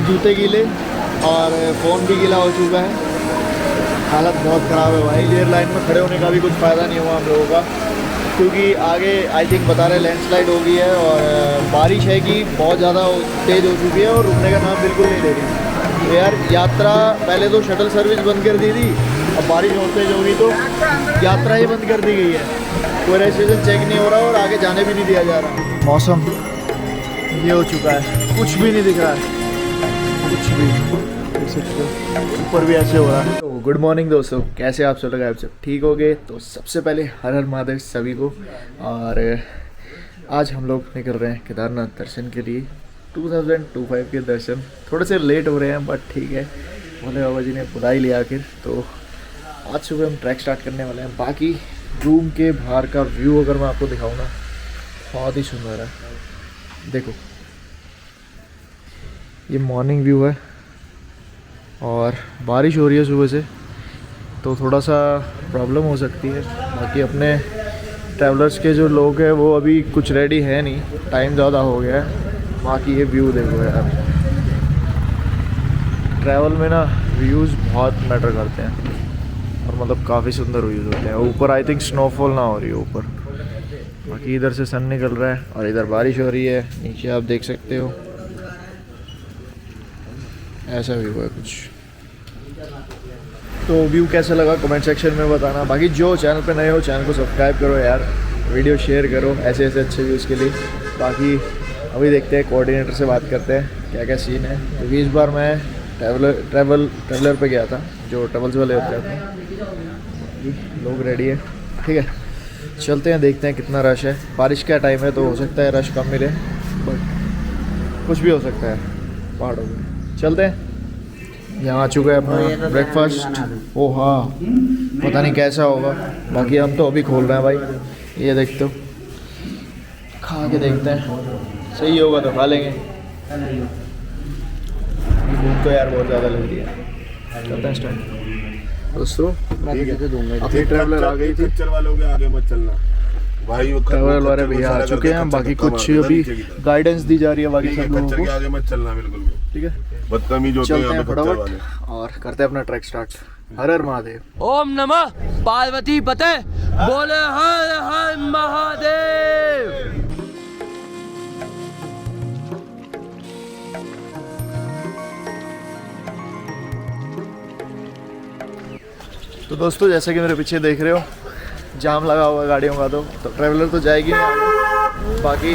जूते गीले और फ़ोन भी गीला हो चुका है। हालत बहुत ख़राब है भाई। ये लाइन में खड़े होने का भी कुछ फ़ायदा नहीं हुआ हम लोगों का, क्योंकि आगे आई थिंक बता रहे लैंडस्लाइड हो गई है और बारिश है कि बहुत ज़्यादा तेज़ हो चुकी है और रुकने का नाम बिल्कुल नहीं ले रही। तो यार यात्रा पहले तो शटल सर्विस बंद कर दी थी, अब बारिश और तेज़ होगी तो यात्रा ही बंद कर दी गई है। कोई रजिस्ट्रेशन चेक नहीं हो रहा और आगे जाने भी नहीं दिया जा रहा। मौसम ये हो चुका है, कुछ भी नहीं दिख रहा है, कुछ भी देख सकते हो, ऊपर भी ऐसे हो रहा है। तो गुड मॉर्निंग दोस्तों, कैसे आप सब लोग? आप सब ठीक हो गए? तो सबसे पहले हर हर महादेव सभी को। और आज हम लोग निकल रहे हैं केदारनाथ दर्शन के लिए। 2025 के दर्शन थोड़े से लेट हो रहे हैं, बट ठीक है, भोले बाबा जी ने बुला ही लिया आखिर। तो आज सुबह हम ट्रैक स्टार्ट करने वाले हैं। बाकी रूम के बाहर का व्यू अगर मैं आपको दिखाऊँ ना, बहुत ही सुंदर है। देखो ये मॉर्निंग व्यू है और बारिश हो रही है सुबह से, तो थोड़ा सा प्रॉब्लम हो सकती है। बाकी अपने ट्रैवलर्स के जो लोग हैं वो अभी कुछ रेडी है नहीं, टाइम ज़्यादा हो गया है। बाकी ये व्यू देखो यार, ट्रैवल में ना व्यूज़ बहुत मैटर करते हैं और मतलब काफ़ी सुंदर व्यूज़ होते हैं। ऊपर आई थिंक स्नोफॉल ना हो रही है ऊपर। बाकी इधर से सन निकल रहा है और इधर बारिश हो रही है। नीचे आप देख सकते हो, ऐसा व्यू है कुछ। तो व्यू कैसा लगा कमेंट सेक्शन में बताना। बाकी जो चैनल पे नए हो चैनल को सब्सक्राइब करो यार, वीडियो शेयर करो ऐसे ऐसे अच्छे व्यूज़ के लिए। बाकी अभी देखते हैं, कोऑर्डिनेटर से बात करते हैं क्या क्या सीन है। क्योंकि इस बार मैं ट्रैवलर पे गया था, जो ट्रैवल्स वाले होते हैं। लोग रेडी है, ठीक है, चलते हैं, देखते हैं कितना रश है। बारिश का टाइम है तो हो सकता है रश कम मिले, बट कुछ भी हो सकता है पहाड़ों में। चलते हैं। यहाँ आ चुका है अपना ब्रेकफास्ट। ओ हाँ, पता नहीं कैसा होगा। बाकी हम तो अभी खोल रहे हैं भाई, ये देखते हो, खा के देखते हैं, सही होगा तो खा लेंगे। भूख तो यार बहुत ज़्यादा लग रही है। करते हैं स्टार्ट दोस्तों। अपनी ट्रैवलर आ गई थी, वालों के आगे मत चलना भाई, ट्रैवलर वाले भैया आ चुके हैं। बाकी कुछ अभी गाइडेंस दी जा रही है बाकी सब लोगों को, आगे मत चलना बिल्कुल, ठीक है। बदतमीज होते हैं चलते हैं यहाँ पे खच्चर वाले। फटाफट और करते हैं अपना ट्रैक स्टार्ट। हर हर महादेव। ओम नमः पार्वती पते, बोले हर हर महादेव। तो दोस्तों जैसे कि मेरे पीछे देख रहे हो, जाम लगा हुआ है गाड़ियों का, तो ट्रैवलर तो जाएगी नहीं आगे। बाकी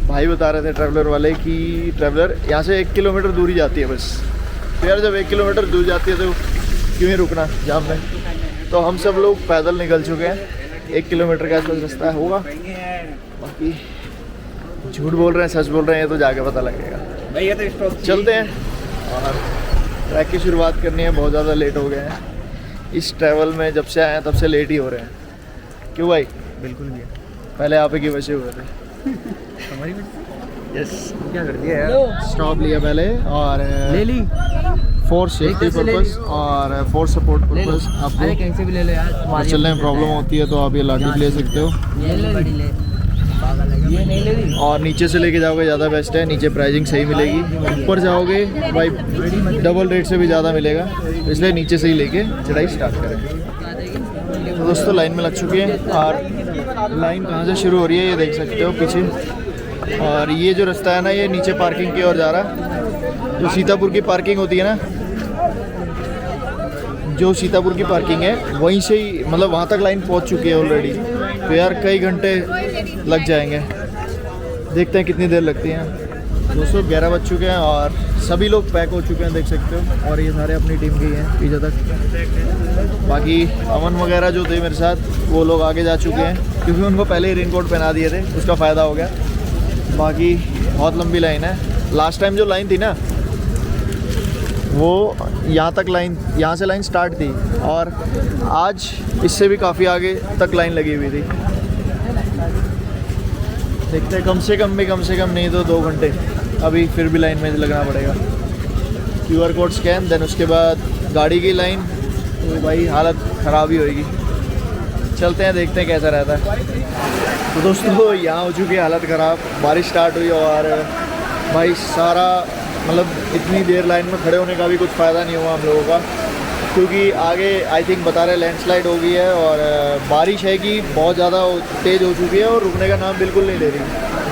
भाई बता रहे थे ट्रैवलर वाले कि ट्रैवलर यहाँ से 1 किलोमीटर दूरी जाती है बस। तो यार जब 1 किलोमीटर दूर जाती है तो क्यों ही रुकना जाम में। तो हम सब लोग पैदल निकल चुके हैं, 1 किलोमीटर के आसपास रास्ता होगा। बाकी झूठ बोल रहे हैं सच बोल रहे हैं ये तो जाके पता लगेगा। चलते हैं और ट्रैक की शुरुआत करनी है। बहुत ज़्यादा लेट हो गए हैं इस ट्रैवल में, जब से आए हैं तब से लेट ही हो रहे हैं। क्यों भाई? बिल्कुल नहीं, पहले आप ही की वजह हुए थे। हमारी यस, क्या कर दिया यार, स्टॉप लिया पहले और ले ली फॉर सेफ्टी पर्पस और फॉर सपोर्ट पर्पस। आपको कैसे भी ले लो यार, चलने में प्रॉब्लम होती है तो आप ये लाठी भी ले सकते हो। ये नहीं ले ली। और नीचे से लेके जाओगे ज़्यादा बेस्ट है, नीचे प्राइसिंग सही मिलेगी। ऊपर जाओगे भाई डबल रेट से भी ज़्यादा मिलेगा, इसलिए नीचे से ही लेके चढ़ाई स्टार्ट करें। तो दोस्तों लाइन में लग चुके हैं और लाइन कहाँ से शुरू हो रही है ये देख सकते हो पीछे। और ये जो रास्ता है ना, ये नीचे पार्किंग की ओर जा रहा है। जो सीतापुर की पार्किंग होती है ना, जो सीतापुर की पार्किंग है वहीं से ही, मतलब वहाँ तक लाइन पहुँच चुकी है ऑलरेडी। तो यार कई घंटे लग जाएंगे, देखते हैं कितनी देर लगती है। दोस्तों 11 बज चुके हैं और सभी लोग पैक हो चुके हैं देख सकते हो। और ये सारे अपनी टीम के ही हैं पीछे तक। बाकी अमन वगैरह जो थे मेरे साथ, वो लोग आगे जा चुके हैं क्योंकि उनको पहले ही रेनकोट पहना दिए थे, उसका फ़ायदा हो गया। बाकी बहुत लंबी लाइन है। लास्ट टाइम जो लाइन थी ना, वो यहाँ तक लाइन, यहाँ से लाइन स्टार्ट थी और आज इससे भी काफ़ी आगे तक लाइन लगी हुई थी। देखते हैं, कम से कम नहीं तो 2 घंटे अभी फिर भी लाइन में लगना पड़ेगा। QR कोड स्कैन, देन उसके बाद गाड़ी की लाइन, तो भाई हालत ख़राब ही होएगी। चलते हैं, देखते हैं कैसा रहता है। तो दोस्तों यहाँ हो चुकी है हालत ख़राब, बारिश स्टार्ट हुई और भाई सारा मतलब इतनी देर लाइन में खड़े होने का भी कुछ फ़ायदा नहीं हुआ हम लोगों का, क्योंकि आगे आई थिंक बता रहे लैंडस्लाइड हो गई है और बारिश है कि बहुत ज़्यादा तेज़ हो चुकी है और रुकने का नाम बिल्कुल नहीं ले रही।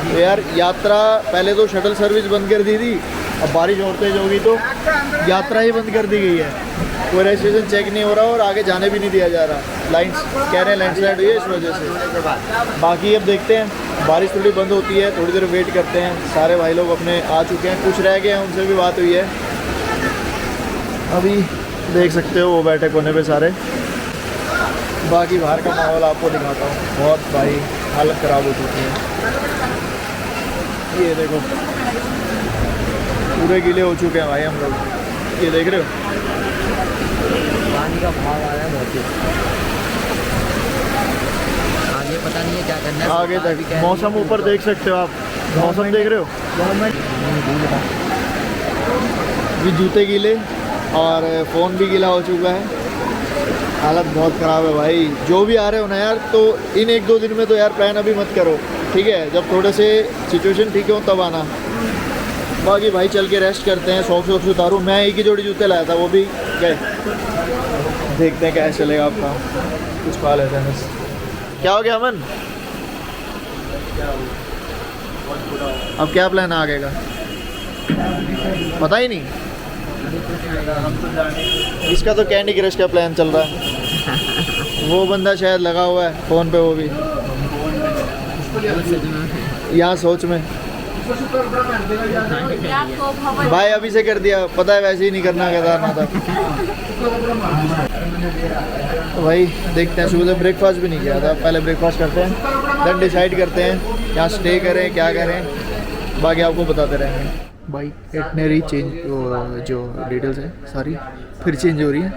तो यार यात्रा पहले तो शटल सर्विस बंद कर दी थी, अब बारिश और तेज़ होगी तो यात्रा ही बंद कर दी गई है। कोई रजिस्ट्रेशन चेक नहीं हो रहा और आगे जाने भी नहीं दिया जा रहा। लाइन्स कह रहे हैं लैंडस्लाइड हुई है इस वजह से। बाकी अब देखते हैं, बारिश थोड़ी बंद होती है, थोड़ी देर वेट करते हैं। सारे भाई लोग अपने आ चुके हैं, कुछ रह गए हैं, उनसे भी बात हुई है। अभी देख सकते हो वो बैठे कोने पे सारे। बाकी बाहर का माहौल आपको दिखाता हूँ, बहुत भाई हालत ख़राब हो चुकी है। ये देखो पूरे गीले हो चुके हैं भाई हम लोग, ये देख रहे हो पानी का भाव आ रहा है बहुत तेज। आगे पता नहीं है क्या करना है। आगे तक मौसम ऊपर देख सकते हो आप, मौसम देख रहे हो, भी जूते गीले और फ़ोन भी गीला हो चुका है। हालत बहुत ख़राब है भाई। जो भी आ रहे हो ना यार, तो इन 1-2 दिन में तो यार प्लान अभी मत करो, ठीक है? जब थोड़े से सिचुएशन ठीक हो तब आना। बाकी भाई चल के रेस्ट करते हैं, सॉक्स वॉक्स उतारूँ। मैं एक ही जोड़ी जूते लाया था, वो भी गए। देखते हैं कैसे चलेगा आपका, कुछ खा लेते हैं बस। क्या हो गया अमन? अब क्या प्लान है आगे का? पता ही नहीं। इसका तो कैंडी क्रश का प्लान चल रहा है। वो बंदा शायद लगा हुआ है फ़ोन पे, वो भी यहाँ सोच में। भाई अभी से कर दिया, पता है वैसे ही नहीं करना केदारनाथ। तो भाई देखते हैं, सुबह से ब्रेकफास्ट भी नहीं किया था, पहले ब्रेकफास्ट करते हैं, देन डिसाइड करते हैं यहाँ स्टे करें क्या करें, बाकी आपको बताते रहेंगे। भाई इटनरी चेंज जो डिटेल्स है सारी फिर चेंज हो रही है।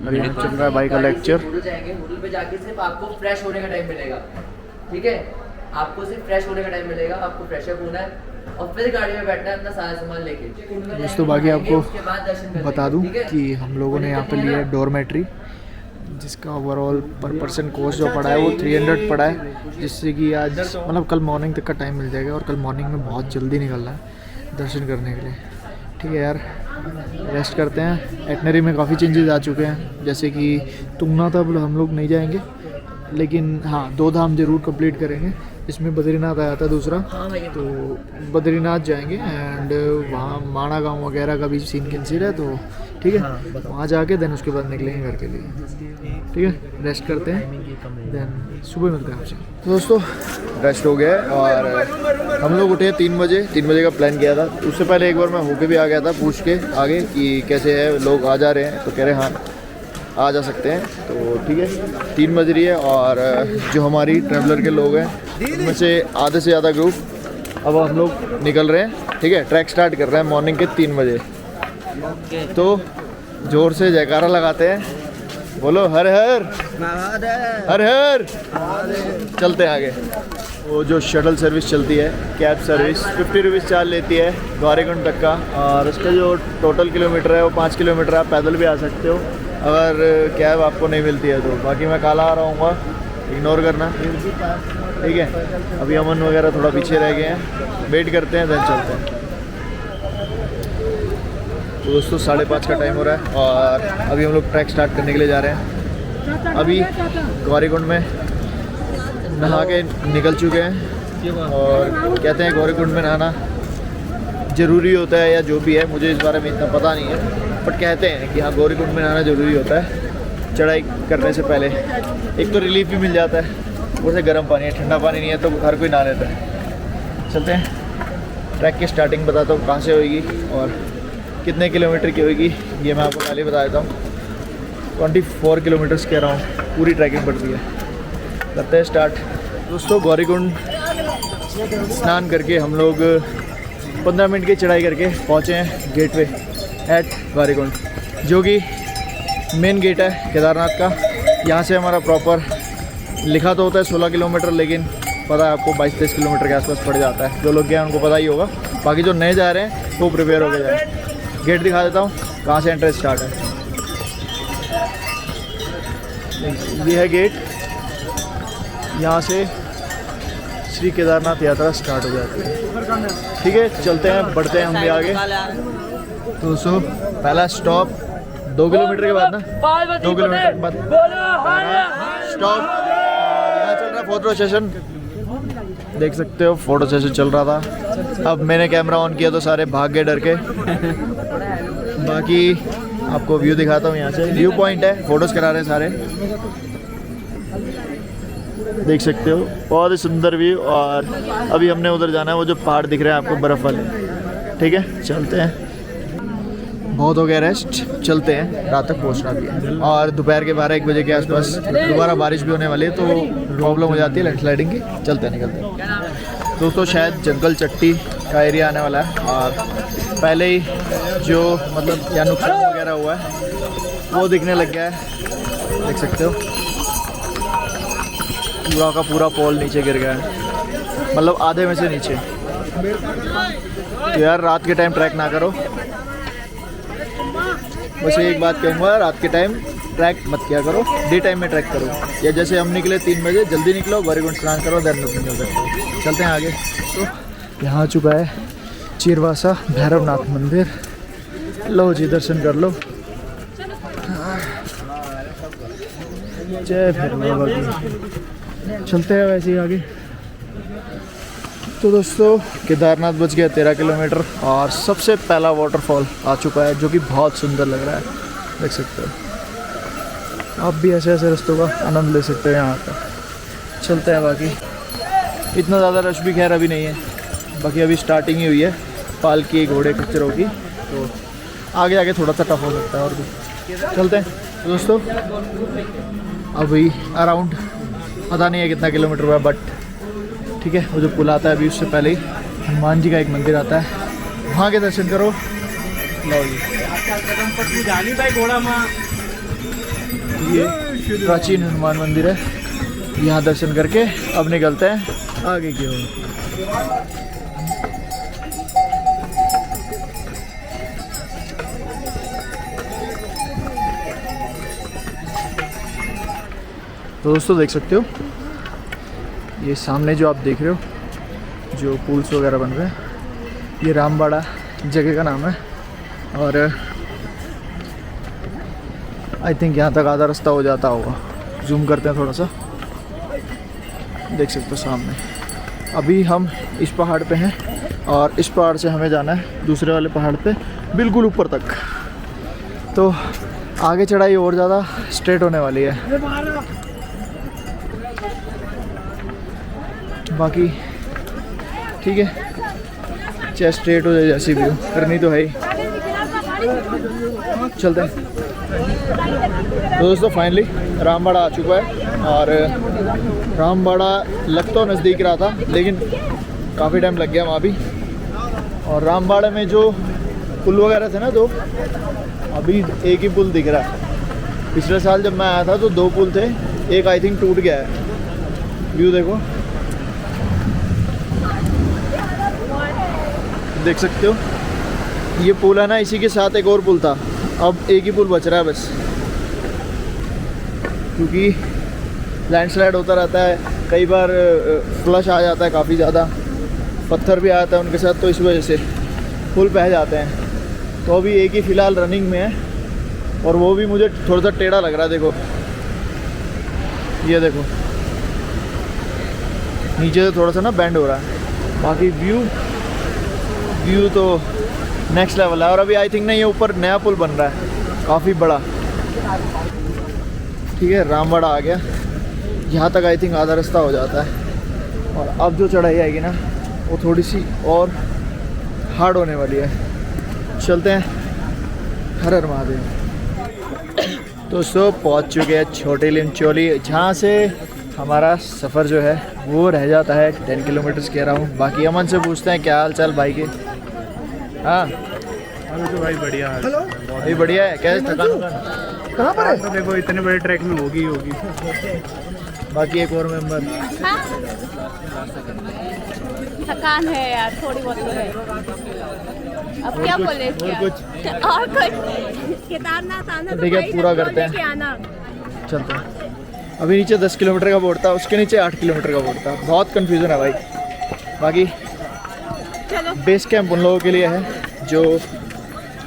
अभी चल रहा है भाई का लेक्चर। होटल पे जाके सिर्फ आपको फ्रेश होने का टाइम मिलेगा, ठीक है? आपको सिर्फ फ्रेश होने का टाइम मिलेगा, आपको फ्रेशअप होना है और फिर गाड़ी में बैठना है अपना सारा सामान लेके। दोस्तों बाकी आपको बता दूं कि हम लोगों ने यहाँ पे लिया है डॉर्मेट्री, जिसका ओवरऑल पर पर्सन कॉस्ट जो पड़ा है वो 300 पड़ा है, जिससे कि आज मतलब कल मॉर्निंग तक का टाइम मिल जाएगा और कल मॉर्निंग में बहुत जल्दी निकलना है दर्शन करने के लिए। ठीक है यार, रेस्ट करते हैं। एटनरी में काफ़ी चेंजेस आ चुके हैं, जैसे कि तुंगनाथ अब हम लोग नहीं जाएंगे, लेकिन हाँ 2 धाम ज़रूर कंप्लीट करेंगे। इसमें बद्रीनाथ आया था दूसरा, तो बद्रीनाथ जाएंगे एंड वहाँ माणा गांव वगैरह का भी सीन कैंसिल है, तो ठीक है वहाँ जाके देन उसके बाद निकलेंगे घर के लिए। ठीक है, रेस्ट करते हैं, देन सुबह मिलते हैं आपसे। तो दोस्तों रेस्ट हो गया है और हम लोग उठे 3 बजे। 3 बजे का प्लान किया था, उससे पहले एक बार मैं होके भी आ गया था पूछ के आगे कि कैसे है, लोग आ जा रहे हैं, तो कह रहे हाँ आ जा सकते हैं। तो ठीक है 3 बज रही है और जो हमारी ट्रैवलर के लोग हैं उनमें से आधे से ज़्यादा ग्रुप अब हम लोग निकल रहे हैं। ठीक है, ट्रैक स्टार्ट कर रहे हैं मॉर्निंग के 3 बजे। तो ज़ोर से जयकारा लगाते हैं, बोलो हर हर हर हर। चलते हैं आगे। वो जो शटल सर्विस चलती है, कैब सर्विस 50 रुपीज़ चार्ज लेती है गौरीकुंड तक का, और उसका जो टोटल किलोमीटर है वो 5 किलोमीटर। आप पैदल भी आ सकते हो अगर कैब आपको नहीं मिलती है तो। बाकी मैं काला आ रहा हूँ, इग्नोर करना, ठीक है। अभी अमन वगैरह थोड़ा पीछे रह गए हैं, वेट करते हैं देन चलते हैं। तो दोस्तों 5:30 का टाइम हो रहा है और अभी हम लोग ट्रैक स्टार्ट करने के लिए जा रहे हैं। अभी गौरीकुंड में नहा के निकल चुके हैं और कहते हैं गौरीकुंड में नहाना ज़रूरी होता है या जो भी है, मुझे इस बारे में इतना पता नहीं है, बट कहते हैं कि हाँ गौरीकुंड में नहाना ज़रूरी होता है चढ़ाई करने से पहले। एक तो रिलीफ भी मिल जाता है, उसे गर्म पानी है, ठंडा पानी नहीं है तो हर कोई नहा लेता है। चलते हैं, ट्रैक की स्टार्टिंग बताता हूँ कहाँ से होगी और कितने किलोमीटर की होगी, ये मैं आपको पहले बता देता हूँ। 24 किलोमीटर्स के अराउंड पूरी ट्रैकिंग पड़ती है। करते हैं स्टार्ट। दोस्तों गौरीकुंड स्नान करके हम लोग 15 मिनट की चढ़ाई करके पहुँचे हैं गेट पे एट गौरीकुंड, जो कि मेन गेट है केदारनाथ का। यहाँ से हमारा प्रॉपर लिखा तो होता है 16 किलोमीटर, लेकिन पता है आपको 22-23 किलोमीटर के आसपास पड़ जाता है। जो लोग गए उनको पता ही होगा, बाकी जो नए जा रहे हैं वो प्रिपेयर हो गए जाए। गेट दिखा देता हूँ कहाँ से एंट्रेंस स्टार्ट है। ये है गेट, यहाँ से श्री केदारनाथ यात्रा स्टार्ट हो जाती है। ठीक है, चलते हैं, बढ़ते हैं हम भी आगे। दोस्तों पहला स्टॉप 2 किलोमीटर के बाद ना, 2 किलोमीटर के बाद स्टॉप। यहाँ चल रहा फोटो सेशन, देख सकते हो फोटो सेशन चल रहा था। अब मैंने कैमरा ऑन किया तो सारे भाग गए डर के। बाकी आपको व्यू दिखाता हूँ, यहाँ से व्यू पॉइंट है, फोटोज करा रहे हैं सारे, देख सकते हो बहुत ही सुंदर व्यू। और अभी हमने उधर जाना है, वो जो पहाड़ दिख रहे हैं आपको बर्फ़ वाले, ठीक है चलते हैं। बहुत हो गया रेस्ट, चलते हैं, रात तक पहुंचना भी है। और दोपहर के 12-1 बजे के आसपास दोबारा बारिश भी होने वाली है, तो प्रॉब्लम हो जाती है लैंडस्लाइडिंग की। चलते हैं, निकलते हैं। दोस्तों शायद जंगल चट्टी का एरिया आने वाला है, और पहले ही जो मतलब या नुकसान वगैरह हुआ है वो दिखने लग गया है, देख सकते हो पूरा का पूरा पोल नीचे गिर गया है, मतलब आधे में से नीचे। तो यार रात के टाइम ट्रैक ना करो, बस एक बात कहूँगा, रात के टाइम ट्रैक मत किया करो, डे टाइम में ट्रैक करो। या जैसे हम निकले 3 बजे, जल्दी निकलो, गौरीकुंड स्नान करो, देन निकल सकते हो। चलते हैं आगे। तो यहाँ आ चुका है चिरवासा भैरवनाथ मंदिर, लो जी दर्शन कर लो। जय भैरव बाबा की। चलते हैं वैसे ही आगे। तो दोस्तों केदारनाथ बच गया 13 किलोमीटर, और सबसे पहला वाटरफॉल आ चुका है, जो कि बहुत सुंदर लग रहा है, देख सकते हो। आप भी ऐसे ऐसे रास्तों का आनंद ले सकते हैं यहाँ पर। चलते हैं, बाकी इतना ज़्यादा रश भी खैर अभी नहीं है, बाकी अभी स्टार्टिंग ही हुई है पालकी घोड़े खच्चरों की, तो आगे आगे थोड़ा सा टफ हो सकता है और भी। चलते हैं तो दोस्तों, अभी अराउंड पता नहीं है कितना किलोमीटर हुआ, बट ठीक है। वो जो पुल आता है अभी, उससे पहले ही हनुमान जी का एक मंदिर आता है, वहाँ के दर्शन करो। लो ये प्राचीन हनुमान मंदिर है, यहाँ दर्शन करके अब निकलते हैं आगे की ओर। तो दोस्तों देख सकते हो, ये सामने जो आप देख रहे हो, जो पुल्स वगैरह बन रहे हैं, ये रामबाड़ा जगह का नाम है। और आई थिंक यहाँ तक आधा रास्ता हो जाता होगा। जूम करते हैं थोड़ा सा, देख सकते हो सामने। अभी हम इस पहाड़ पे हैं, और इस पहाड़ से हमें जाना है दूसरे वाले पहाड़ पे बिल्कुल ऊपर तक। तो आगे चढ़ाई और ज़्यादा स्ट्रेट होने वाली है। बाकी ठीक है, चाहे स्ट्रेट हो जाए जैसी भी हो, करनी तो है ही। चलते हैं। तो दोस्तों फाइनली रामबाड़ा आ चुका है, और रामबाड़ा लग तो नज़दीक रहा था, लेकिन काफ़ी टाइम लग गया वहाँ भी। और रामबाड़ा में जो पुल वगैरह थे ना, दो, अभी एक ही पुल दिख रहा है। पिछले साल जब मैं आया था तो 2 पुल थे, एक आई थिंक टूट गया है। व्यू देखो, देख सकते हो। ये पुल है ना, इसी के साथ एक और पुल था, अब एक ही पुल बच रहा है बस, क्योंकि लैंडस्लाइड होता रहता है, कई बार फ्लश आ जाता है, काफ़ी ज़्यादा पत्थर भी आ जाता है उनके साथ, तो इस वजह से पुल बह जाते हैं। तो अभी एक ही फ़िलहाल रनिंग में है, और वो भी मुझे थोड़ा सा टेढ़ा लग रहा है। देखो ये देखो, नीचे से थोड़ा सा ना बैंड हो रहा है। बाकी व्यू तो नेक्स्ट लेवल है। और अभी आई थिंक ना ये ऊपर नया पुल बन रहा है, काफ़ी बड़ा। ठीक है, रामबाड़ा आ गया, यहाँ तक आई थिंक आधा रास्ता हो जाता है। और अब जो चढ़ाई आएगी ना, वो थोड़ी सी और हार्ड होने वाली है। चलते हैं, हर हर महादेव। दोस्तों पहुँच चुके हैं छोटी लिमचोली, जहाँ से हमारा सफ़र जो है वो रह जाता है 10 किलोमीटर्स कह रहा हूँ। बाकी अमन से पूछते हैं क्या हाल चाल भाई के। हाँ अभी तो भाई बढ़िया है। अभी बढ़िया है। कैसे थकान कहाँ पर है? तो देखो इतने बड़े ट्रैक में होगी होगी। बाकी एक और मेंबर। थकान है यार, थोड़ी बहुत तो है। अब क्या बोले, और कुछ और कुछ केदारनाथ आना तो ठीक है, भाई पूरा लखनऊ करते हैं। लेके आना। चलते हैं। अभी नीचे 10 किलोमीटर का बोर्ड था, उसके नीचे 8 किलोमीटर का बोर्ड था, बहुत कन्फ्यूज़न है भाई। बाकी बेस कैंप उन लोगों के लिए है जो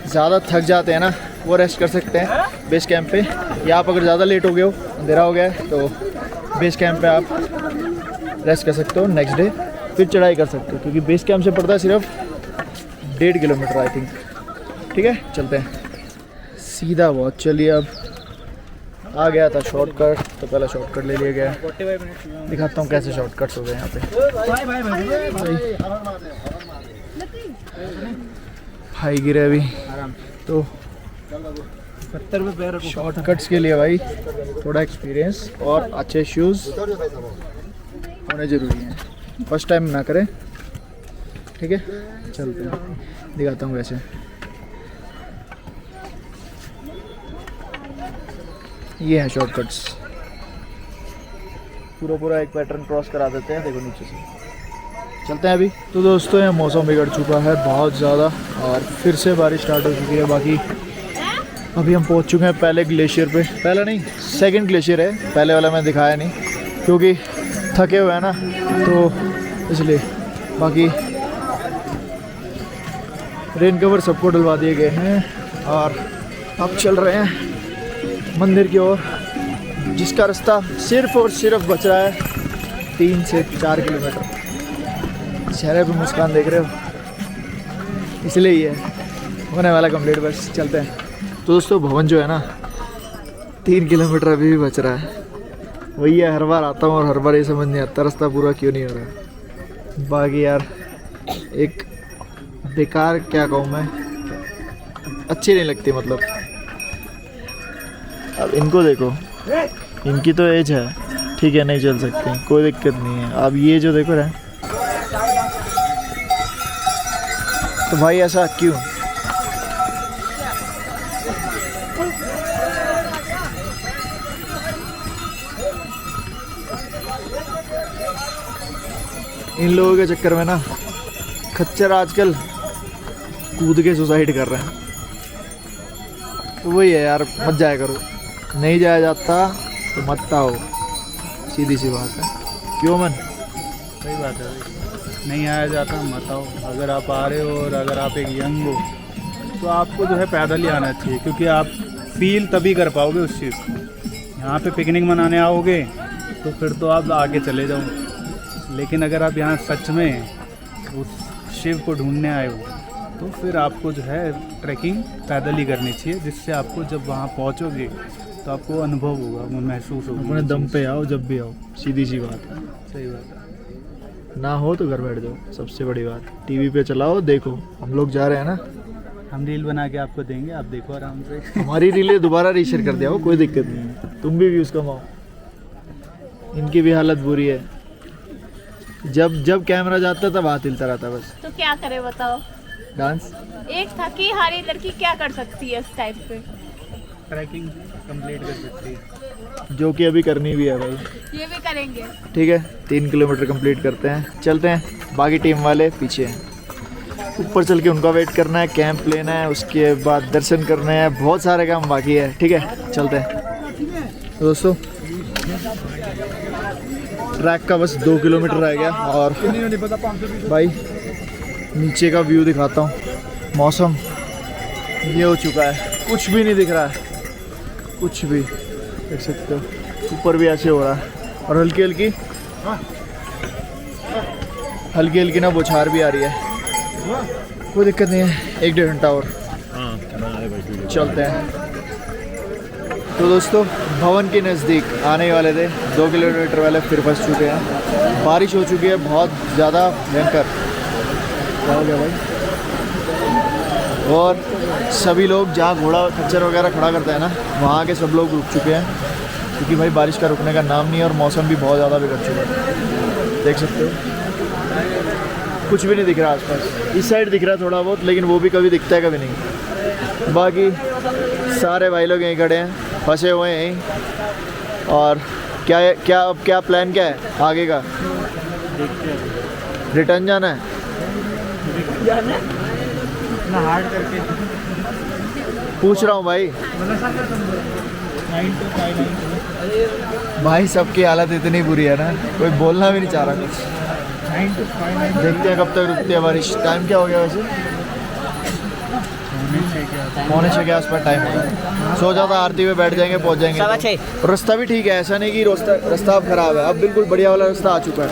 ज़्यादा थक जाते हैं ना, वो रेस्ट कर सकते हैं बेस कैंप पे। या आप अगर ज़्यादा लेट हो गए हो, अंधेरा हो गया है, तो बेस कैंप पे आप रेस्ट कर सकते हो। नेक्स्ट डे फिर चढ़ाई कर सकते हो, क्योंकि बेस कैंप से पड़ता है सिर्फ 1.5 किलोमीटर आई थिंक। ठीक है, चलते हैं सीधा बहुत। चलिए, अब आ गया था शॉर्टकट, तो पहला शॉर्टकट ले लिया गया। दिखाता हूँ कैसे शॉर्टकट्स हो गए यहाँ पे। भाई गिरे अभी, तो शॉर्टकट्स के लिए भाई थोड़ा एक्सपीरियंस और अच्छे शूज़ होने ज़रूरी हैं। फर्स्ट टाइम ना करें, ठीक है। चलते हैं, दिखाता हूँ वैसे। ये है शॉर्टकट्स, पूरा एक पैटर्न क्रॉस करा देते हैं। देखो नीचे से चलते हैं अभी। तो दोस्तों, यहाँ मौसम बिगड़ चुका है बहुत ज़्यादा और फिर से बारिश स्टार्ट हो चुकी है। बाकी अभी हम पहुँच चुके हैं पहले ग्लेशियर पे। पहला नहीं, सेकंड ग्लेशियर है, पहले वाला मैं दिखाया नहीं क्योंकि थके हुए हैं ना, तो इसलिए। बाकी रेन कवर सबको डलवा दिए गए हैं और अब चल रहे हैं मंदिर की ओर, जिसका रास्ता सिर्फ और सिर्फ बच रहा है 3 से 4 किलोमीटर। चेहरे पे मुस्कान देख रहे हो, इसलिए ही है, होने वाला कंप्लीट। बस चलते हैं। तो दोस्तों, भवन जो है ना, 3 किलोमीटर अभी भी बच रहा है। वही है, हर बार आता हूँ और हर बार ये समझ नहीं आता रास्ता पूरा क्यों नहीं हो रहा। बाकी यार एक बेकार, क्या कहूँ मैं, अच्छी नहीं लगती मतलब। अब इनको देखो, इनकी तो एज है, ठीक है, नहीं चल सकते, कोई दिक्कत नहीं है। अब ये जो देखो रहे, तो भाई ऐसा क्यों? इन लोगों के चक्कर में ना खच्चर आजकल कूद के सुसाइड कर रहे हैं। तो वही है यार, मत जाया करो, नहीं जाया जाता तो मत आओ, सीधी सी बात है। क्यों मन? सही बात है, नहीं आया जाता मत आओ। अगर आप आ रहे हो और अगर आप एक यंग हो तो आपको जो है पैदल ही आना चाहिए, क्योंकि आप फील तभी कर पाओगे उस चीज़ को। यहाँ पे पिकनिक मनाने आओगे तो फिर तो आप आगे चले जाओ, लेकिन अगर आप यहाँ सच में उस शिव को ढूंढने आए हो तो फिर आपको जो है ट्रैकिंग पैदल ही करनी चाहिए, जिससे आपको जब वहाँ पहुँचोगे तो आपको अनुभव होगा, महसूस होगा। अपने दम पे आओ जब भी आओ, सीधी सी बात है। सही बात है। ना हो तो घर बैठ जाओ, सबसे बड़ी बात। टीवी पे चलाओ, देखो, हम लोग जा रहे हैं ना, हम रील बना के आपको देंगे, आप देखो आराम से। हमारी रीलें दोबारा रीशेयर कर दिया हो, कोई दिक्कत नहीं है, तुम भी व्यूज़ कमाओ। इनकी भी हालत बुरी है, जब कैमरा जाता तब हाथ हिलता रहता बस। तो क्या करे बताओ? डांस। एक थकी हारी लड़की क्या कर सकती है इस टाइम पे? ट्रैकिंग कंप्लीट कर सकती है, जो कि अभी करनी भी है भाई। ये भी करेंगे। ठीक है, 3 किलोमीटर कंप्लीट करते हैं, चलते हैं। बाकी टीम वाले पीछे हैं, ऊपर चल के उनका वेट करना है, कैंप लेना है, उसके बाद दर्शन करने हैं, बहुत सारे काम बाकी है। ठीक है, चलते हैं। तो दोस्तों, ट्रैक का बस 2 किलोमीटर रह गया और भाई नीचे का व्यू दिखाता हूँ। मौसम ये हो चुका है, कुछ भी नहीं दिख रहा है, कुछ भी, देख सकते हो ऊपर भी ऐसे हो रहा है और हल्की हल्की ना बौछार भी आ रही है। कोई दिक्कत नहीं है, 1-1.5 घंटा और चलते हैं। तो दोस्तों, भवन के नज़दीक आने वाले थे, 2 किलोमीटर वाले फिर फंस चुके हैं। बारिश हो चुकी है बहुत ज़्यादा भयंकर। क्या हो गया भाई? और सभी लोग जहाँ घोड़ा खच्चर वगैरह खड़ा करता है ना, वहाँ के सब लोग रुक चुके हैं, क्योंकि भाई बारिश का रुकने का नाम नहीं है और मौसम भी बहुत ज़्यादा बिगड़ चुका है। देख सकते हो, कुछ भी नहीं दिख रहा आसपास। इस साइड दिख रहा है थोड़ा बहुत, लेकिन वो भी कभी दिखता है कभी नहीं। बाकी सारे भाई लोग यहीं खड़े हैं, फंसे हुए हैं यहीं। और क्या प्लान क्या है आगे का? रिटर्न जाना है, हार्ड करके पूछ रहा हूँ भाई। 9 to 5 भाई सबकी हालत इतनी बुरी है ना, कोई बोलना भी नहीं चाह रहा कुछ। देखते हैं कब तक रुकती है बारिश। टाइम क्या हो गया वैसे? 5:45 के आसपास टाइम है। सो जाता आरती में बैठ जाएंगे, पहुंच जाएंगे। और रास्ता भी ठीक है, ऐसा नहीं कि रास्ता अब खराब है, अब बिल्कुल बढ़िया वाला रास्ता आ चुका है।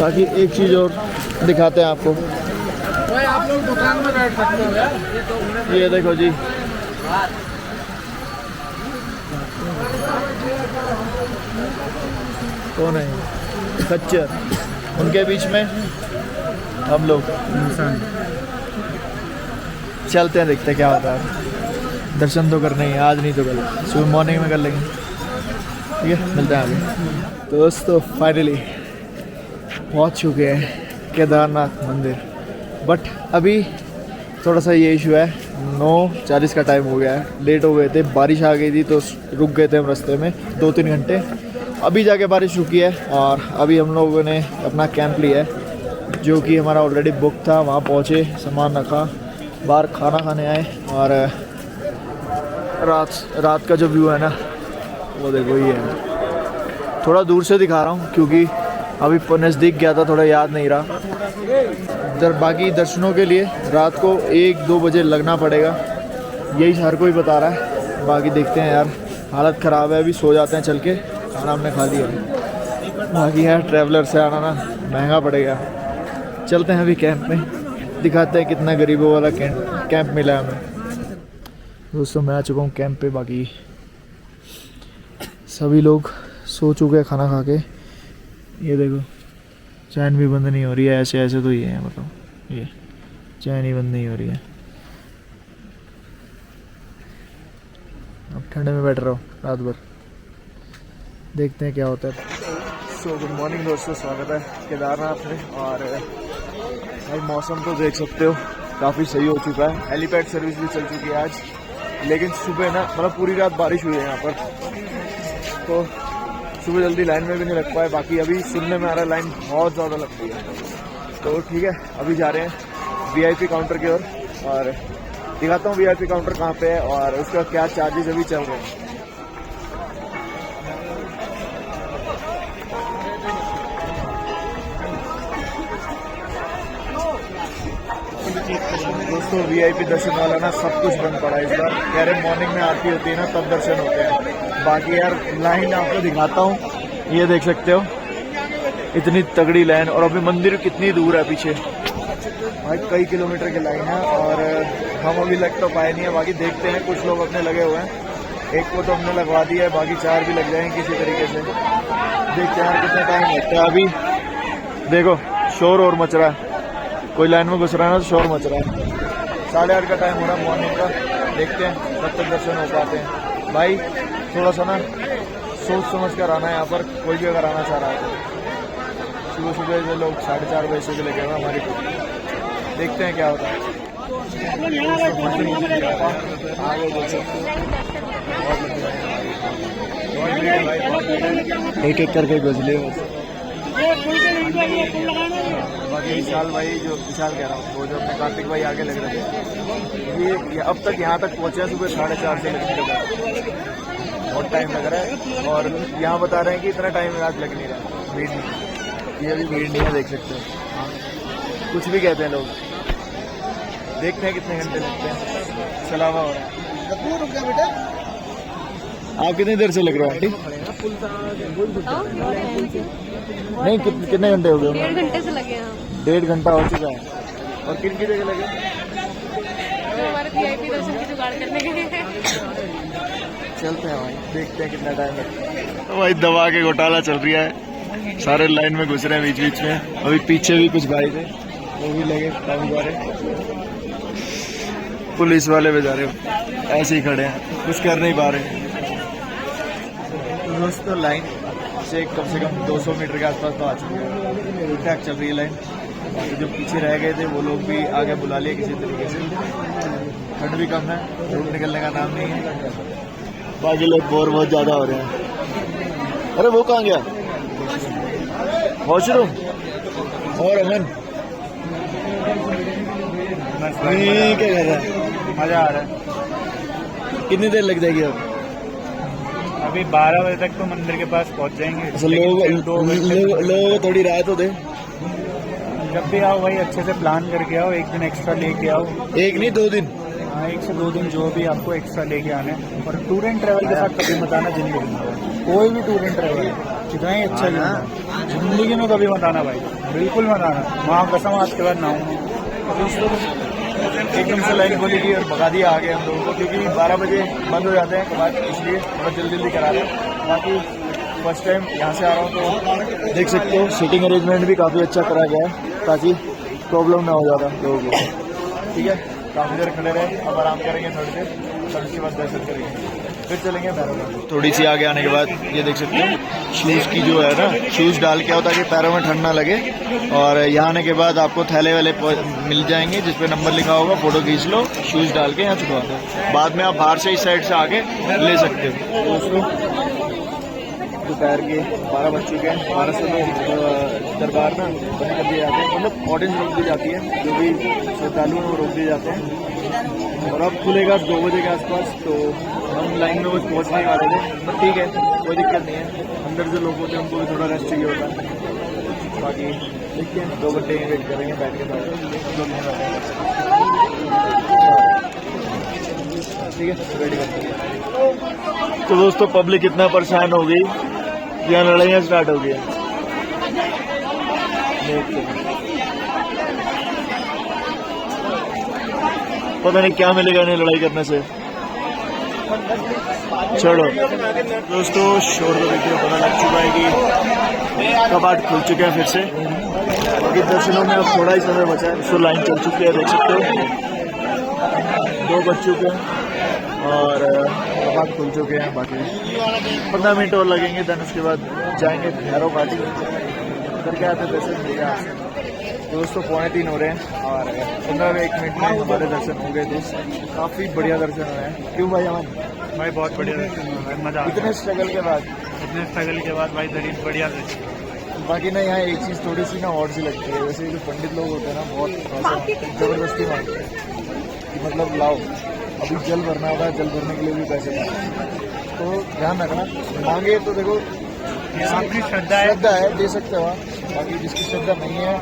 बाकी एक चीज़ और दिखाते हैं आपको। भाई आप लोग दुकान में बैठ सकते हो यार। ये देखो जी, कौन है? खच्चर, उनके बीच में हम लोग चलते हैं, देखते हैं क्या होता है। दर्शन तो करने ही, आज नहीं तो कल सुबह मॉर्निंग में कर लेंगे। ठीक है, मिलते हैं आगे। तो दोस्तों फाइनली पहुंच चुके हैं केदारनाथ मंदिर, बट अभी थोड़ा सा ये इशू है, 9:40 का टाइम हो गया है, लेट हो गए थे, बारिश आ गई थी तो रुक गए थे हम रास्ते में 2-3 घंटे। अभी जाके बारिश रुकी है और अभी हम लोगों ने अपना कैंप लिया है जो कि हमारा ऑलरेडी बुक था। वहाँ पहुँचे, सामान रखा, बाहर खाना खाने आए और रात का जो व्यू है ना वो देखो ये है। थोड़ा दूर से दिखा रहा हूँ क्योंकि अभी नज़दीक गया था, थोड़ा याद नहीं रहा। बाकी दर्शनों के लिए रात को 1-2 बजे लगना पड़ेगा, यही हर कोई बता रहा है। बाकी देखते हैं यार, हालत ख़राब है, अभी सो जाते हैं चल के, खाना हमने खा लिया। बाकी यार ट्रैवलर से आना ना महंगा पड़ेगा। चलते हैं अभी कैंप में, दिखाते हैं कितना गरीबों वाला कैंप मिला है हमें। दोस्तों मैं आ चुका हूँ कैंप पे, बाकी सभी लोग सो चुके हैं खाना खा के। ये देखो चैन भी बंद नहीं हो रही है, ऐसे ऐसे तो ये है, मतलब ये चैन ही बंद नहीं हो रही है। अब ठंडे में बैठ रहा हूँ रात भर, देखते हैं क्या होता है। सो गुड मॉर्निंग दोस्तों, स्वागत है केदारनाथ में। और भाई मौसम तो देख सकते हो काफ़ी सही हो चुका है, हेलीपैड सर्विस भी चल चुकी है आज, लेकिन सुबह ना मतलब पूरी रात बारिश हुई है यहाँ पर, तो सुबह जल्दी लाइन में भी नहीं लग पाए। बाकी अभी सुनने में आ रहा है लाइन बहुत ज़्यादा लगती है, तो ठीक है अभी जा रहे हैं VIP काउंटर की ओर और दिखाता हूँ VIP काउंटर कहाँ पे है और उसका क्या चार्जेस अभी चल रहे हैं। दोस्तों VIP दर्शन वाला ना सब कुछ बंद पड़ा है इस बार, कह रहे मॉर्निंग में आरती होती है ना तब दर्शन होते हैं। बाकी यार लाइन आपको दिखाता हूँ, ये देख सकते हो इतनी तगड़ी लाइन, और अभी मंदिर कितनी दूर है पीछे भाई, कई किलोमीटर की लाइन है और हम अभी लग तो पाए नहीं है। बाकी देखते हैं, कुछ लोग अपने लगे हुए हैं, एक को तो हमने लगवा दिया है, बाकी 4 भी लग जाएंगे किसी तरीके से। देखते हैं यार कितना टाइम लगता है। अभी देखो शोर और मच रहा है, कोई लाइन में घुस रहा है ना तो शोर मच रहा है। 8:30 का टाइम हो रहा है मॉर्निंग का, देखते हैं कब तक दर्शन हो पाते हैं। भाई थोड़ा सा ना सोच समझ कर आना है यहाँ पर, कोई भी अगर आना चाह रहा है तो। सुबह सुबह से लोग 4:30 बजे से लगे हुए हमारी को, देखते हैं क्या होता है। आगे एक एक करके गुजले। बाकी विशाल भाई, जो विशाल कह रहा हूँ, वो जो अपने कार्तिक भाई आगे लग रहे थे, ये अब तक यहाँ तक पहुँचे हैं सुबह 4:30 से लगने के बाद, बहुत टाइम लग रहा है। और यहाँ बता रहे हैं कि इतना टाइम आज लग नहीं रहा, भीड़ नहीं, ये अभी भीड़ नहीं है, देख सकते हैं। कुछ भी कहते हैं लोग, देखते हैं कितने घंटे लगते हैं। सलामा हो रहा है। आप कितनी देर से लग रहे हो आंटी? नहीं कितने घंटे हो गए? 1.5 घंटे से लगे हैं। 1.5 घंटा हो चुका है। और किन की जगह लगे? हमारे VIP दर्शन की जुगाड़ करने के लिए। चलते हैं भाई, देखते हैं कितना टाइम है। तो भाई दवा के घोटाला चल रहा है, सारे लाइन में घुस रहे हैं बीच बीच में। अभी पीछे भी कुछ भाई थे, वो भी लगे टाइम जा रहे, पुलिस वाले बेचारे ऐसे ही खड़े हैं, कुछ कर नहीं पा रहे। दोस्तों लाइन से कम 200 मीटर के आसपास तो आ चुके हैं, ठीक ठाक चल रही है लाइन। बाकी जो पीछे रह गए थे वो लोग भी आगे बुला लिए किसी तरीके से। ठंड भी कम है, धूप निकलने का नाम नहीं है, बाकी लोग बोर बहुत ज़्यादा हो रहे हैं। अरे वो कहाँ गया? वॉशरूम और अमन क्या कर रहा है? मजा आ रहा है। कितनी देर लग जाएगी अब? अभी 12 बजे तक तो मंदिर के पास पहुंच जाएंगे। लोगों को थोड़ी राय तो दे। जब भी आओ भाई अच्छे से प्लान करके आओ, एक दिन एक्स्ट्रा लेके आओ। एक नहीं 2 दिन। हाँ, 1 से 2 दिन जो भी आपको एक्स्ट्रा लेके आने। और टूर एंड ट्रैवल के साथ कभी मत आना जिंदगी में, कोई भी टूर एंड ट्रैवल कितना ही अच्छा जिंदगी में कभी मत आना भाई, बिल्कुल मत आना। माँ कसम आज के बाद ना आऊँ। एकदम से लाइन खोली थी और भगा दिया आगे हम लोगों को, क्योंकि 12 बजे बंद हो जाते हैं कबाड़, इसलिए थोड़ा जल्दी करा रहे हैं। बाकी फर्स्ट टाइम यहाँ से आ रहा हूँ तो देख सकते हो सीटिंग अरेंजमेंट भी काफ़ी अच्छा करा गया है ताकि प्रॉब्लम ना हो ज़्यादा लोगों को। ठीक है, काफ़ी देर खड़े रहे, अब आराम करेंगे थोड़ी देर, फिर उसके बाद दर्शन करेंगे, फिर चलेंगे भैरव। थोड़ी सी आगे आने के बाद ये देख सकते हो शूज़ की जो है ना, शूज़ डाल के आओ ताकि पैरों में ठंड ना लगे। और यहाँ आने के बाद आपको थैले वाले मिल जाएंगे जिस पे नंबर लिखा होगा, फोटो खींच लो, शूज़ डाल के यहाँ छुड़वा दो। बाद में आप बाहर से इस साइड से आके ले सकते हो। दोस्तों दोपहर के 12 बज चुके हैं। 12 से तो दरबार ना बंद कर दिए जाते हैं, मतलब ऑडियंस रोक दी जाती है, जो भी श्रद्धालु हैं वो रोक दिए जाते हैं। और अब खुलेगा 2 बजे के आसपास, तो हम लाइन में कुछ पहुँच नहीं पा रहे थे, पर ठीक है कोई दिक्कत नहीं है। अंदर जो लोग होते हैं उनको भी थोड़ा रेस्ट चाहिए होता है। बाकी देखते हैं 2 घंटे वेट करेंगे बैठ के साथ, ठीक है रेडी करते हैं। तो दोस्तों पब्लिक इतना परेशान हो गई, यहाँ लड़ाइयाँ स्टार्ट हो गई। पता नहीं क्या मिलेगा इन्हें लड़ाई करने से। चलो दोस्तों शोर तो देखिए पता लग चुका है कि कपाट खुल चुके हैं फिर से। बाकी दर्शनों में अब थोड़ा ही समय बचा है, तो लाइन चल चुकी है, देख सकते हो 2 बज चुके हैं और कपाट खुल चुके हैं। बाकी 15 मिनट और लगेंगे, देन उसके बाद जाएंगे भैरव घाटी करके आते दर्शन मिलेगा। दोस्तों 2:45 हो रहे हैं और 15-1 मिनट में हमारे दर्शन हो गए थे। काफ़ी बढ़िया दर्शन हो रहे हैं। क्यों भाई अमन? भाई बहुत बढ़िया दर्शन हुआ है, मजा इतने स्ट्रगल के बाद भाई दर्शन बढ़िया दर्शन। बाकी ना यहाँ एक चीज़ थोड़ी सी ना और सी लगती है, वैसे जो पंडित लोग होते हैं ना बहुत ज़बरदस्ती मांगते हैं कि मतलब लाओ, अभी जल भरना होता है, जल भरने के लिए भी पैसे मांगते हैं। तो ध्यान रखना, मांगे तो देखो अपनी श्रद्धा है दे सकते हो आप। बाकी जिसकी श्रद्धा नहीं है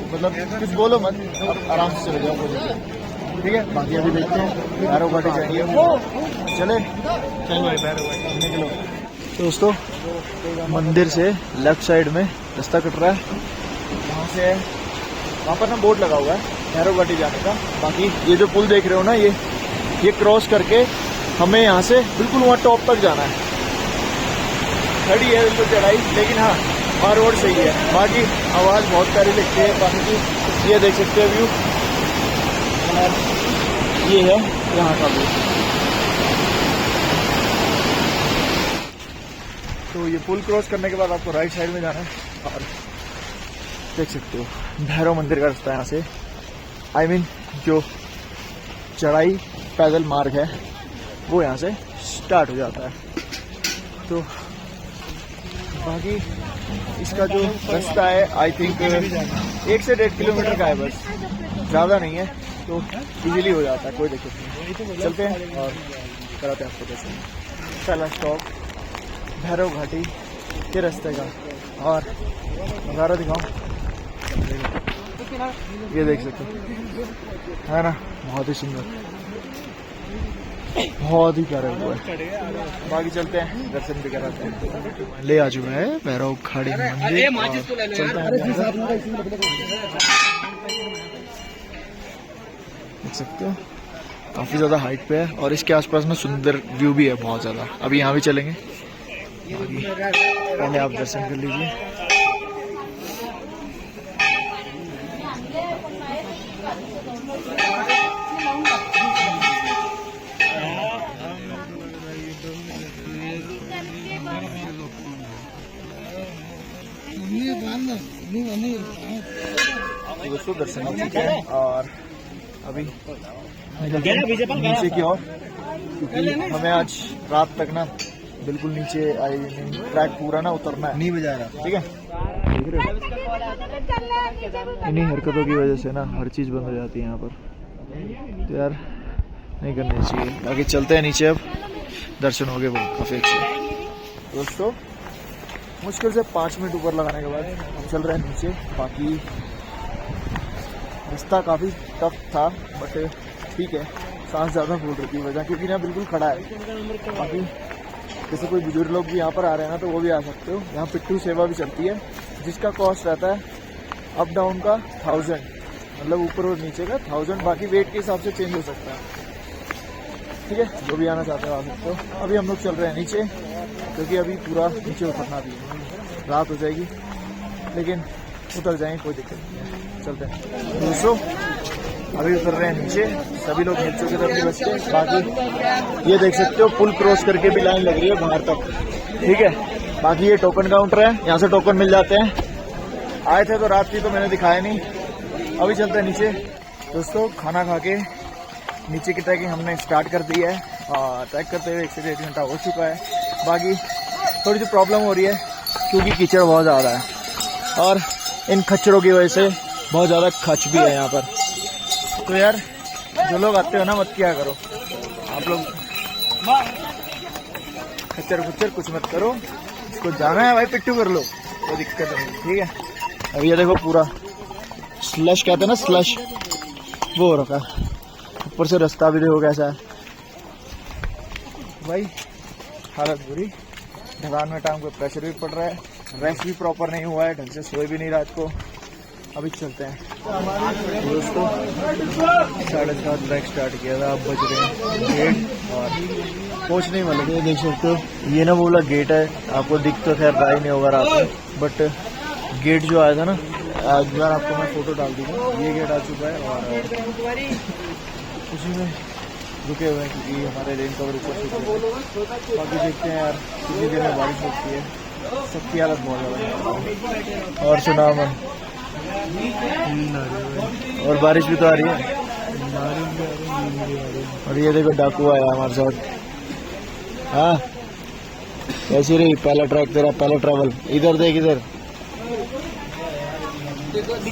मतलब कुछ बोलो मत, अब आराम से चले जाओ, कोई ठीक है। बाकी अभी देखते हैं भैरव घाटी जाएंगे, चले चलो भाई भैरव घाटी निकलो। दोस्तों मंदिर से लेफ्ट साइड में रास्ता कट रहा है, वहाँ से वहाँ पर ना बोर्ड लगा हुआ है भैरव घाटी जाने का। बाकी ये जो पुल देख रहे हो ना, ये क्रॉस करके हमें यहाँ से बिल्कुल वहाँ टॉप तक जाना है। खड़ी है बिल्कुल चढ़ाई, लेकिन हाँ वहाँ रोड सही है। बाकी आवाज़ बहुत प्यारी लगती है पानी की, ये देख सकते हो व्यू, ये है यहाँ का व्यू। तो ये पुल क्रॉस करने के बाद आपको राइट साइड में जाना है और देख सकते हो भैरव मंदिर का रास्ता यहाँ से, I mean, जो चढ़ाई पैदल मार्ग है वो यहाँ से स्टार्ट हो जाता है। तो बाकी इसका जो रास्ता है आई थिंक 1 से 1.5 किलोमीटर का है, बस ज़्यादा नहीं है, तो इजीली हो जाता है, कोई दिक्कत नहीं। चलते हैं और कराते हैं आपको दर्शन। पहला स्टॉप भैरव घाटी के रास्ते का, और नज़ारा दिखाऊं, ये देख सकते है ना, बहुत ही सुंदर, बहुत ही प्यारा हुआ है। बाकी चलते हैं दर्शन भी कराते हैं। ले आ चुका है भैरव घाटी मंदिर, चलते हैं। देख सकते हो काफ़ी ज़्यादा हाइट पे है और इसके आसपास में सुंदर व्यू भी है बहुत ज़्यादा। अभी यहाँ भी चलेंगे, बाकी पहले आप दर्शन कर लीजिए। दोस्तों दर्शन हो चुके हैं और अभी नीचे की ओर, क्योंकि हमें आज रात तक ना बिल्कुल नीचे आई ट्रैक पूरा ना उतरना है, नहीं बजा रहा, ठीक है। देख रहे हो इन्हीं हरकतों की वजह से ना हर चीज़ बंद हो जाती है यहाँ पर, तो यार नहीं करनी चाहिए। बाकी चलते हैं नीचे, अब दर्शन हो गए वो काफ़ी अच्छे। दोस्तों मुश्किल से 5 मिनट ऊपर लगाने के बाद हम चल रहे हैं नीचे। बाकी रास्ता काफ़ी टफ था बट ठीक है, सांस ज़्यादा फूल रही थी वजह क्योंकि यहाँ बिल्कुल खड़ा है। बाकी जैसे कोई बुजुर्ग लोग भी यहाँ पर आ रहे हैं ना तो वो भी आ सकते हो। यहाँ पिट्ठू सेवा भी चलती है जिसका कॉस्ट रहता है अप डाउन का 1000, मतलब ऊपर और नीचे का 1000। बाकी वेट के हिसाब से चेंज हो सकता है, ठीक है। जो भी आना चाहते हो आ सकते हो। अभी हम लोग चल रहे हैं नीचे क्योंकि अभी पूरा नीचे उतरना भी है, रात हो जाएगी लेकिन उतर जाएंगे, कोई दिक्कत नहीं है। चलते हैं दोस्तों, अभी उतर रहे हैं नीचे। सभी लोग मिल चुके थे अपनी बस के। बाकी ये देख सकते हो पुल क्रॉस करके भी लाइन लग रही है बाहर तक, ठीक है। बाकी ये टोकन काउंटर है, यहाँ से टोकन मिल जाते हैं। आए थे तो रात थी तो मैंने दिखाया नहीं। अभी चलते हैं नीचे दोस्तों। खाना खा के नीचे की ट्रैकिंग हमने स्टार्ट कर दी है और ट्रैक करते हुए 1 से 1.5 घंटा हो चुका है। बाकी थोड़ी सी प्रॉब्लम हो रही है क्योंकि कीचड़ बहुत ज़्यादा है और इन खच्चरों की वजह से बहुत ज़्यादा खच भी है यहाँ पर। तो यार जो लोग आते हो ना मत किया करो आप लोग, खच्चर खुच्चर कुछ मत करो। इसको जाना है भाई पिट्टू कर लो, कोई दिक्कत नहीं, ठीक है। अब ये देखो पूरा स्लश कहते हैं ना, स्लश वो हो रखा है। ऊपर से रास्ता भी देखो कैसा है भाई, हालत बुरी। ढलान में टांग पे प्रेशर भी पड़ रहा है, रेस्ट भी प्रॉपर नहीं हुआ है, ढंग से सोए भी नहीं रात को। अभी चलते हैं दोस्तों। 7:30 ट्रैक स्टार्ट किया था, अब बज रहे हैं 1:30 और पहुँचने वाले थे। देख सकते हो ये ना बोला गेट है, आपको दिख तो खैर रहा ही नहीं होगा रात में, बट गेट जो आया था ना, आज बार आपको मैं फोटो डाल दूँगा। ये गेट आ चुका है और उसी में रुके हुए हैं क्योंकि हमारे रेन कवर ऊपर चुके हैं। बाकी देखते हैं यार कितनी देर में बारिश होती है, सबकी हालत बहुत ज़्यादा है। और सुना मैं और बारिश भी तो आ रही है। और ये देखो डाकू आया हमारे साथ। हाँ ऐसी रही पहला ट्रैक तेरा, पहला ट्रैवल। इधर देख इधर,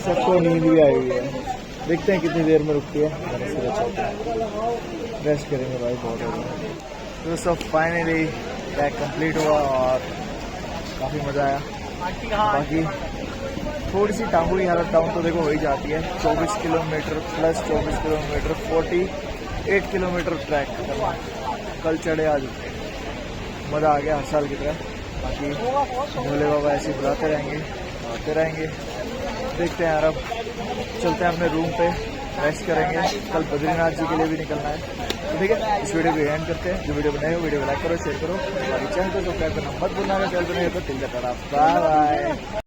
सबको नींद भी आई हुई है। देखते हैं कितनी देर में रुकती है, रेस्ट करेंगे भाई बहुत हो गया। तो सब फाइनली ट्रैक कंप्लीट हुआ और काफ़ी मज़ा आया। बाकी थोड़ी सी टांगों की हालत डाउन तो देखो हो ही जाती है। 24 kilometre plus 24 kilometre 48 kilometre track करना, कल चढ़े आज मज़ा आ गया हर साल की तरह। बाकी भोले बाबा ऐसे बुलाते रहेंगे, आते रहेंगे। देखते हैं यार, अब चलते हैं अपने रूम पे, रेस्ट करेंगे। कल बद्रीनाथ जी के लिए भी निकलना है, तो ठीक है। इस वीडियो को एंड करते हैं। जो वीडियो बनाए हो वीडियो को लाइक करो, शेयर करो, हमारे चैनल को सब्सक्राइब करना मत भूलना। चैनल पर नहीं तो बाय बाय।